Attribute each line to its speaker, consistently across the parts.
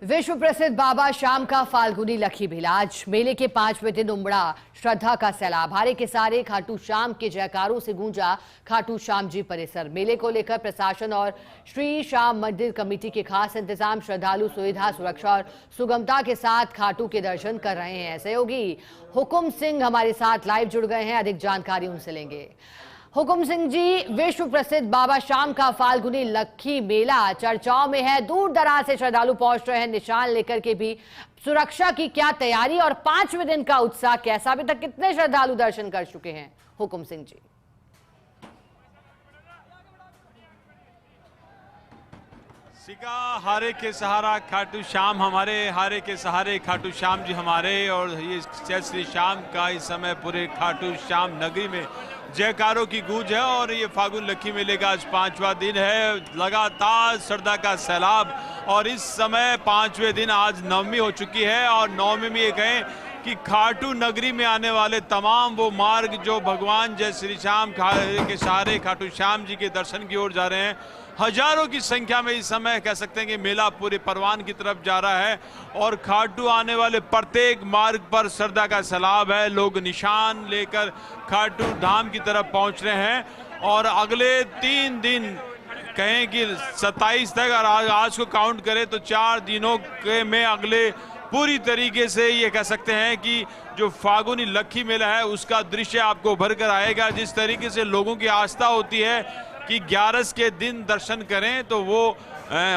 Speaker 1: विश्व प्रसिद्ध बाबा श्याम का फाल्गुनी लकी मेला आज मेले के 5वें दिन उमड़ा श्रद्धा का सैलाब। हारे के सारे खाटू श्याम के जयकारों से गूंजा खाटू श्याम जी परिसर। मेले को लेकर प्रशासन और श्री श्याम मंदिर कमेटी के खास इंतजाम। श्रद्धालु सुविधा, सुरक्षा और सुगमता के साथ खाटू के दर्शन कर रहे हैं। सहयोगी हुकुम सिंह हमारे साथ लाइव जुड़ गए हैं, अधिक जानकारी उनसे लेंगे। हुकुम सिंह जी, विश्व प्रसिद्ध बाबा श्याम का फाल्गुनी लक्की मेला चर्चाओं में है। दूर दराज से श्रद्धालु पहुंच रहे हैं निशान लेकर के भी। सुरक्षा की क्या तैयारी और 5वें दिन का उत्साह कैसा? अभी तक कितने श्रद्धालु दर्शन कर चुके हैं हुकुम सिंह जी?
Speaker 2: सिका हारे के सहारा खाटू श्याम हमारे, हारे के सहारे खाटू श्याम जी हमारे। और ये जय श्री श्याम का इस समय पूरे खाटू श्याम नगरी में जयकारों की गूंज है। और ये फागुन लक्की मेले का आज 5वां दिन है। लगातार श्रद्धा का सैलाब और इस समय 5वें दिन आज नवमी हो चुकी है। और नवमी में ये कहें कि खाटू नगरी में आने वाले तमाम वो मार्ग जो भगवान जय श्री श्याम के सहारे खाटू श्याम जी के दर्शन की ओर जा रहे हैं, हजारों की संख्या में इस समय कह सकते हैं कि मेला पूरे परवान की तरफ जा रहा है। और खाटू आने वाले प्रत्येक मार्ग पर श्रद्धा का सैलाब है। लोग निशान लेकर खाटू धाम की तरफ पहुंच रहे हैं। और अगले 3 दिन कहें कि 27 तक, और आज को काउंट करें तो 4 दिनों के में अगले पूरी तरीके से ये कह सकते हैं कि जो फागुनी लक्की मेला है उसका दृश्य आपको उभर कर आएगा। जिस तरीके से लोगों की आस्था होती है कि 11 के दिन दर्शन करें, तो वो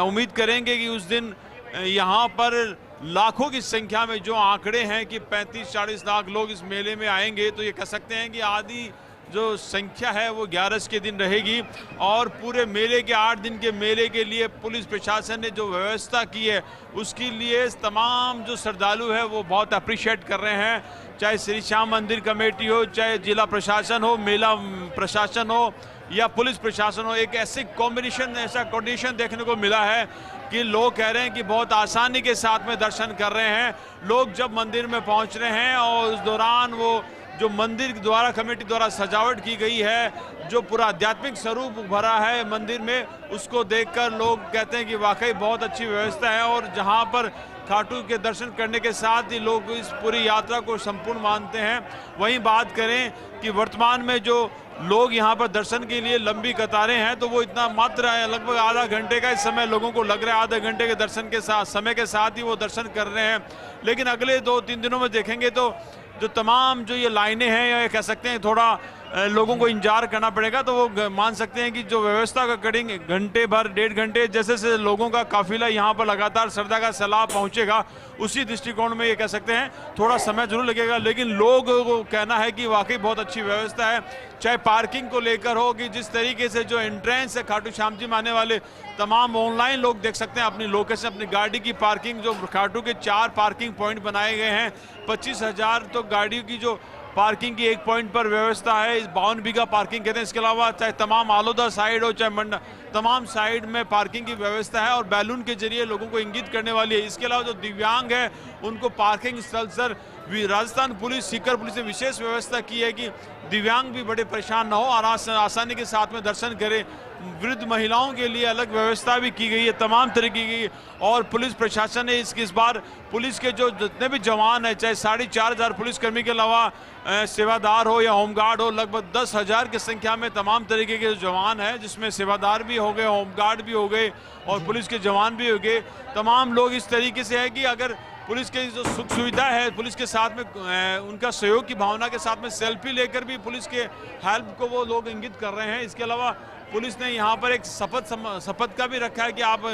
Speaker 2: उम्मीद करेंगे कि उस दिन यहाँ पर लाखों की संख्या में जो आंकड़े हैं कि 35-40 लाख लोग इस मेले में आएंगे, तो ये कह सकते हैं कि आधी जो संख्या है वो 11 के दिन रहेगी। और पूरे मेले के 8 दिन के मेले के लिए पुलिस प्रशासन ने जो व्यवस्था की है उसके लिए तमाम जो श्रद्धालु है वो बहुत अप्रिशिएट कर रहे हैं। चाहे श्री श्याम मंदिर कमेटी हो, चाहे जिला प्रशासन हो, मेला प्रशासन हो या पुलिस प्रशासन हो, एक ऐसे कॉम्बिनेशन, ऐसा कोऑर्डिनेशन देखने को मिला है कि लोग कह रहे हैं कि बहुत आसानी के साथ में दर्शन कर रहे हैं। लोग जब मंदिर में पहुंच रहे हैं और उस दौरान वो जो मंदिर द्वारा कमेटी द्वारा सजावट की गई है, जो पूरा आध्यात्मिक स्वरूप भरा है मंदिर में, उसको देखकर लोग कहते हैं कि वाकई बहुत अच्छी व्यवस्था है। और जहां पर खाटू के दर्शन करने के साथ ही लोग इस पूरी यात्रा को संपूर्ण मानते हैं। वहीं बात करें कि वर्तमान में जो लोग यहाँ पर दर्शन के लिए लंबी कतारें हैं, तो वो इतना मात्र है, लगभग आधा घंटे का इस समय लोगों को लग रहा है। आधे घंटे के दर्शन के साथ, समय के साथ ही वो दर्शन कर रहे हैं। लेकिन अगले 2-3 दिनों में देखेंगे तो जो तमाम जो ये लाइनें हैं, या कह सकते हैं थोड़ा लोगों को इंतजार करना पड़ेगा, तो वो मान सकते हैं कि जो व्यवस्था का करेंगे घंटे भर, 1.5 घंटे, जैसे जैसे लोगों का काफिला यहाँ पर लगातार श्रद्धा का सैलाब पहुँचेगा, उसी दृष्टिकोण में ये कह सकते हैं थोड़ा समय जरूर लगेगा। लेकिन लोगों को कहना है कि वाकई बहुत अच्छी व्यवस्था है। चाहे पार्किंग को लेकर हो, कि जिस तरीके से जो एंट्रेंस है खाटू श्याम जी में आने वाले तमाम ऑनलाइन लोग देख सकते हैं अपनी लोकेशन, अपनी गाड़ी की पार्किंग, जो खाटू के 4 पार्किंग पॉइंट बनाए गए हैं। 25,000 तो गाड़ियों की जो पार्किंग की एक पॉइंट पर व्यवस्था है, इस 52 बीघा पार्किंग कहते हैं। इसके अलावा चाहे तमाम आलोदा साइड हो, चाहे मंडा, तमाम साइड में पार्किंग की व्यवस्था है। और बैलून के जरिए लोगों को इंगित करने वाली है। इसके अलावा जो दिव्यांग है उनको पार्किंग स्थल sir Rajasthan police, Sikar police ने विशेष व्यवस्था की है कि दिव्यांग भी बड़े परेशान ना हो और आसानी के साथ में दर्शन करें। वृद्ध महिलाओं के लिए अलग व्यवस्था भी की गई है, तमाम तरीके की। और पुलिस प्रशासन ने इस बार पुलिस के जो जितने भी जवान हैं, चाहे 4,500 पुलिसकर्मी के अलावा सेवादार हो या होमगार्ड हो, लगभग 10,000 की संख्या में तमाम तरीके के जवान हैं, जिसमें सेवादार भी हो गए, होमगार्ड भी हो गए और पुलिस के जवान भी हो गए। तमाम लोग इस तरीके से है कि अगर पुलिस के जो सुख सुविधा है, पुलिस के साथ में उनका सहयोग की भावना के साथ में सेल्फी लेकर भी पुलिस के हेल्प को वो लोग इंगित कर रहे हैं। इसके अलावा पुलिस ने यहाँ पर एक शपथ का भी रखा है कि आप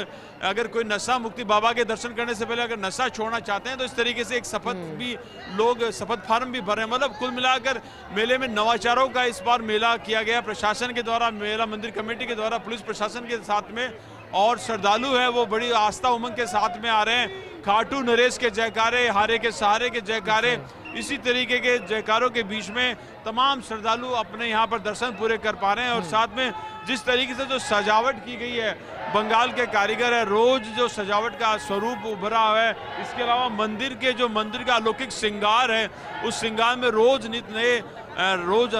Speaker 2: अगर कोई नशा मुक्ति, बाबा के दर्शन करने से पहले अगर नशा छोड़ना चाहते हैं, तो इस तरीके से एक शपथ भी लोग, शपथ फार्म भी भर रहे हैं। मतलब कुल मिलाकर मेले में नवाचारों का इस बार मेला किया गया प्रशासन के द्वारा, मेला मंदिर कमेटी के द्वारा, पुलिस प्रशासन के साथ में। और श्रद्धालु है वो बड़ी आस्था उमंग के साथ में आ रहे हैं। खाटू नरेश के जयकारे, हारे के सहारे के जयकारे, इसी तरीके के जयकारों के बीच में तमाम श्रद्धालु अपने यहाँ पर दर्शन पूरे कर पा रहे हैं। और साथ में जिस तरीके से जो सजावट की गई है, बंगाल के कारीगर है, रोज जो सजावट का स्वरूप उभरा है। इसके अलावा मंदिर का अलौकिक श्रृंगार है, उस श्रृंगार में रोज नित नए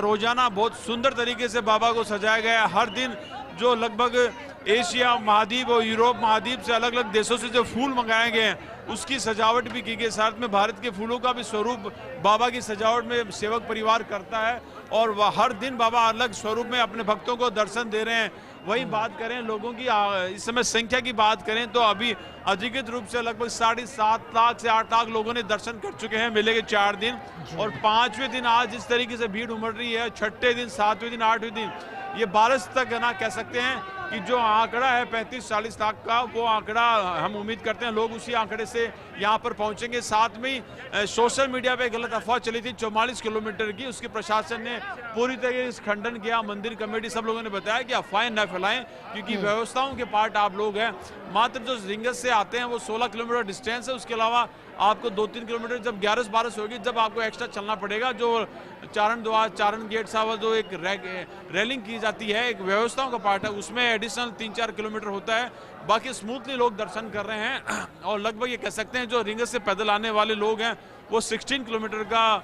Speaker 2: रोजाना बहुत सुंदर तरीके से बाबा को सजाया गया है। हर दिन जो लगभग एशिया महाद्वीप और यूरोप महाद्वीप से अलग अलग देशों से जो फूल मंगाए गए हैं उसकी सजावट भी की गई। साथ में भारत के फूलों का भी स्वरूप बाबा की सजावट में सेवक परिवार करता है और वह हर दिन बाबा अलग स्वरूप में अपने भक्तों को दर्शन दे रहे हैं। वही बात करें लोगों की इस समय संख्या की बात करें तो अभी अधिकृत रूप से लगभग 7.5 लाख से 8 लाख लोगों ने दर्शन कर चुके हैं मेले के 4 दिन। और 5वें दिन आज इस तरीके से भीड़ उमड़ रही है, 6ठे दिन, 7वें दिन, 8वें दिन ये 12 तक ना कह सकते हैं कि जो आंकड़ा है 35-40 लाख का, वो आंकड़ा हम उम्मीद करते हैं लोग उसी आंकड़े से यहाँ पर पहुंचेंगे। साथ में ही सोशल मीडिया पे गलत अफवाह चली थी 44 किलोमीटर की, उसकी प्रशासन ने पूरी तरीके से खंडन किया। मंदिर कमेटी सब लोगों ने बताया कि अफवाहें न फैलाएं क्योंकि व्यवस्थाओं के पार्ट आप लोग हैं। मात्र जो रिंगस से आते हैं वो 16 किलोमीटर डिस्टेंस है, उसके अलावा आपको 2-3 किलोमीटर जब 11-12 होगी जब आपको एक्स्ट्रा चलना पड़ेगा। जो चारण द्वार, चारण गेट साहब जो एक रेलिंग की जाती है, एक व्यवस्थाओं का पार्ट है, उसमें एडिशनल 3-4 किलोमीटर होता है। बाकी स्मूथली लोग दर्शन कर रहे हैं और लगभग ये कह सकते हैं जो रिंगस से पैदल आने वाले लोग हैं वो 16 किलोमीटर का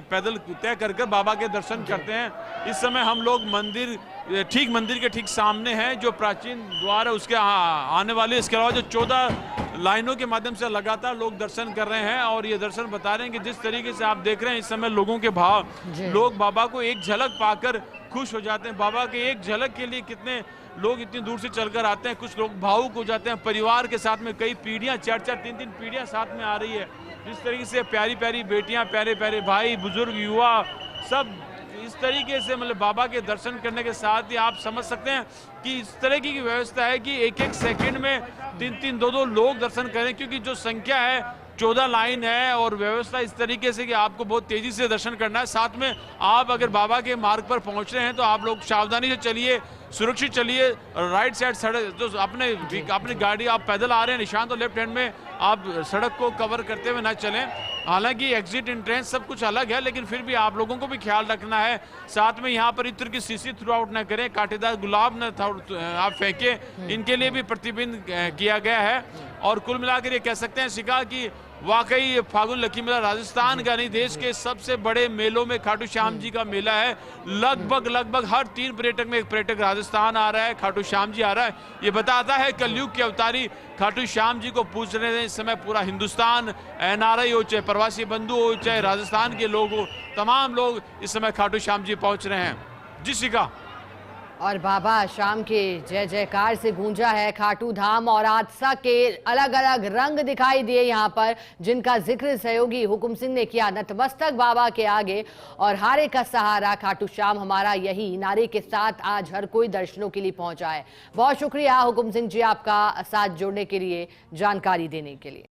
Speaker 2: पैदल तय कर बाबा के दर्शन करते हैं। इस समय हम लोग मंदिर के ठीक सामने है, जो प्राचीन द्वार है उसके आने वाले, इसके अलावा जो 14 लाइनों के माध्यम से लगातार लोग दर्शन कर रहे हैं। और ये दर्शन बता रहे हैं कि जिस तरीके से आप देख रहे हैं इस समय लोगों के भाव, लोग बाबा को एक झलक पाकर खुश हो जाते हैं। बाबा के एक झलक के लिए कितने लोग इतनी दूर से चलकर आते हैं, कुछ लोग भावुक हो जाते हैं। परिवार के साथ में कई पीढ़ियां, 4-4, 3-3 पीढ़ियां साथ में आ रही है। जिस तरीके से प्यारी प्यारी बेटियां, प्यारे प्यारे भाई, बुजुर्ग, युवा सब इस तरीके से मतलब बाबा के दर्शन करने के साथ ही आप समझ सकते हैं कि इस तरह की व्यवस्था है कि एक सेकंड में 3-3, 2-2 लोग दर्शन करें, क्योंकि जो संख्या है 14 लाइन है और व्यवस्था इस तरीके से कि आपको बहुत तेजी से दर्शन करना है। साथ में आप अगर बाबा के मार्ग पर पहुंच रहे हैं तो आप लोग सावधानी से चलिए, सुरक्षित चलिए। राइट साइड सड़क जो अपनी गाड़ी आप पैदल आ रहे हैं निशान तो लेफ्ट हैंड में आप सड़क को कवर करते हुए ना चलें। हालांकि एग्जिट एंट्रेंस सब कुछ अलग है, लेकिन फिर भी आप लोगों को भी ख्याल रखना है। साथ में यहाँ पर इत्र की शीशी थ्रू आउट न करें, कांटेदार गुलाब न आप फेंके, इनके लिए भी प्रतिबंध किया गया है। और कुल मिलाकर ये कह सकते हैं शिका कि वाकई फागुन लकी मेला राजस्थान का नहीं, देश के सबसे बड़े मेलों में खाटू श्याम जी का मेला है। लगभग हर 3 पर्यटक में एक पर्यटक राजस्थान आ रहा है, खाटू श्याम जी आ रहा है। ये बताता है कलयुग के अवतारी खाटू श्याम जी को पूछ रहे हैं इस समय पूरा हिंदुस्तान, NRI हो, चाहे प्रवासी बंधु हो, चाहे राजस्थान के लोग हो, तमाम लोग इस समय खाटू श्याम जी पहुंच रहे हैं। जी शिका।
Speaker 1: और बाबा शाम के जय जयकार से गूंजा है खाटू धाम और हादसा के अलग अलग रंग दिखाई दिए यहाँ पर, जिनका जिक्र सहयोगी हुकुम सिंह ने किया। नतमस्तक बाबा के आगे और हारे का सहारा खाटू श्याम हमारा, यही नारे के साथ आज हर कोई दर्शनों के लिए पहुंचा है। बहुत शुक्रिया हुकुम सिंह जी आपका साथ जोड़ने के लिए, जानकारी देने के लिए।